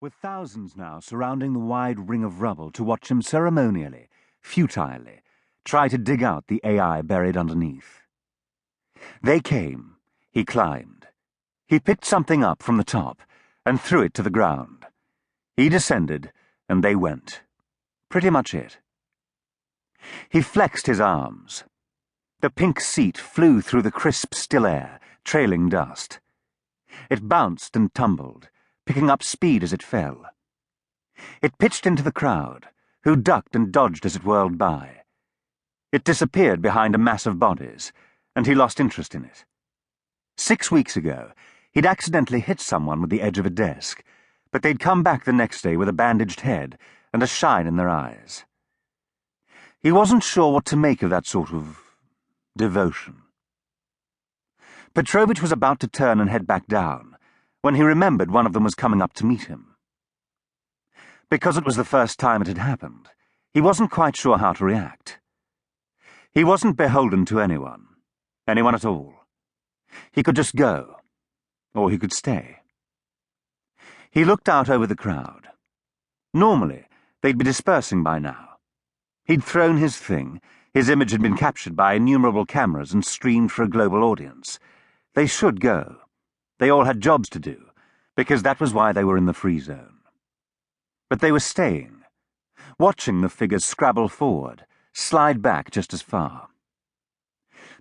with thousands now surrounding the wide ring of rubble to watch him ceremonially, futilely, try to dig out the AI buried underneath. They came, he climbed. He picked something up from the top and threw it to the ground. He descended, and they went. Pretty much it. He flexed his arms. The pink seat flew through the crisp, still air, trailing dust. It bounced and tumbled, picking up speed as it fell. It pitched into the crowd, who ducked and dodged as it whirled by. It disappeared behind a mass of bodies, and he lost interest in it. 6 weeks ago, he'd accidentally hit someone with the edge of a desk, but they'd come back the next day with a bandaged head and a shine in their eyes. He wasn't sure what to make of that sort of devotion. Petrovitch was about to turn and head back down, when he remembered one of them was coming up to meet him. Because it was the first time it had happened, he wasn't quite sure how to react. He wasn't beholden to anyone at all. He could just go, or he could stay. He looked out over the crowd. Normally, they'd be dispersing by now. He'd thrown his thing, his image had been captured by innumerable cameras and streamed for a global audience. They should go. They all had jobs to do, because that was why they were in the free zone. But they were staying, watching the figures scrabble forward, slide back just as far.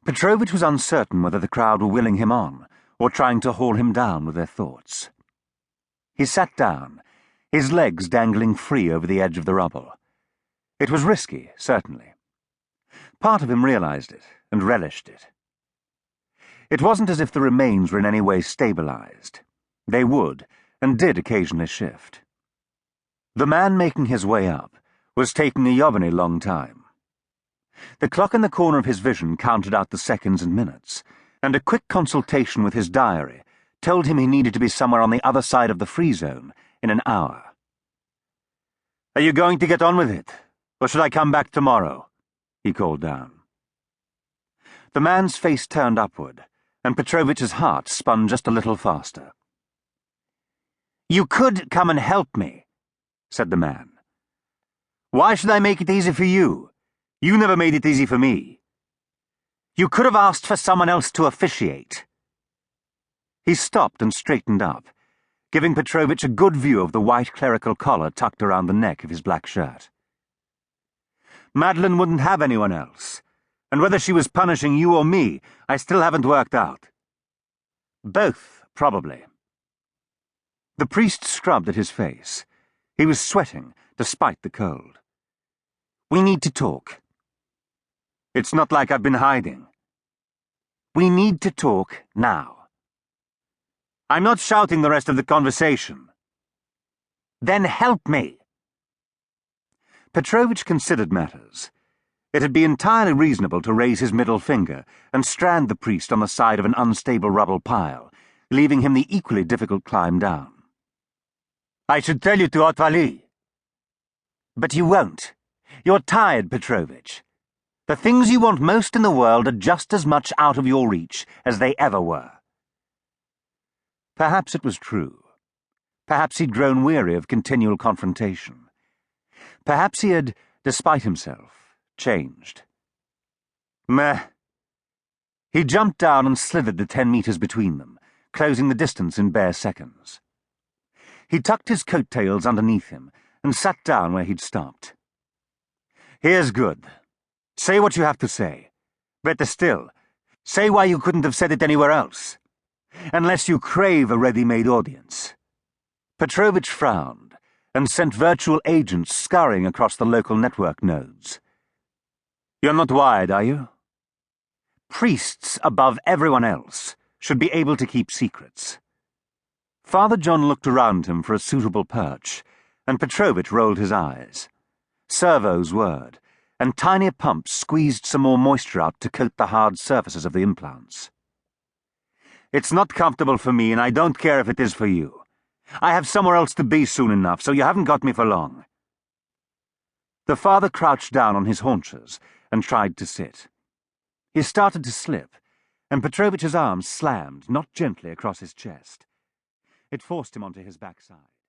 Petrovitch was uncertain whether the crowd were willing him on, or trying to haul him down with their thoughts. He sat down, his legs dangling free over the edge of the rubble. It was risky, certainly. Part of him realized it, and relished it. It wasn't as if the remains were in any way stabilized. They would, and did occasionally shift. The man making his way up was taking a yobony long time. The clock in the corner of his vision counted out the seconds and minutes, and a quick consultation with his diary told him he needed to be somewhere on the other side of the free zone in an hour. "Are you going to get on with it, or should I come back tomorrow?" he called down. The man's face turned upward, and Petrovitch's heart spun just a little faster. "You could come and help me," said the man. "Why should I make it easy for you? You never made it easy for me. You could have asked for someone else to officiate." He stopped and straightened up, giving Petrovitch a good view of the white clerical collar tucked around the neck of his black shirt. "Madeline wouldn't have anyone else, and whether she was punishing you or me, I still haven't worked out. Both, probably." The priest scrubbed at his face. He was sweating, despite the cold. "We need to talk." "It's not like I've been hiding." "We need to talk now." "I'm not shouting the rest of the conversation." "Then help me." Petrovitch considered matters. It would be entirely reasonable to raise his middle finger and strand the priest on the side of an unstable rubble pile, leaving him the equally difficult climb down. "I should tell you to Otvalie." "But you won't. You're tired, Petrovitch. The things you want most in the world are just as much out of your reach as they ever were." Perhaps it was true. Perhaps he'd grown weary of continual confrontation. Perhaps he had, despite himself, changed. Meh. He jumped down and slithered the 10 meters between them, closing the distance in bare seconds. He tucked his coattails underneath him and sat down where he'd stopped. "Here's good. Say what you have to say. Better still, say why you couldn't have said it anywhere else. Unless you crave a ready-made audience." Petrovitch frowned and sent virtual agents scurrying across the local network nodes. "You're not wired, are you?" Priests, above everyone else, should be able to keep secrets. Father John looked around him for a suitable perch, and Petrovitch rolled his eyes. Servos whirred, and tiny pumps squeezed some more moisture out to coat the hard surfaces of the implants. "It's not comfortable for me, and I don't care if it is for you. I have somewhere else to be soon enough, so you haven't got me for long." The father crouched down on his haunches and tried to sit. He started to slip, and Petrovitch's arms slammed, not gently, across his chest. It forced him onto his backside.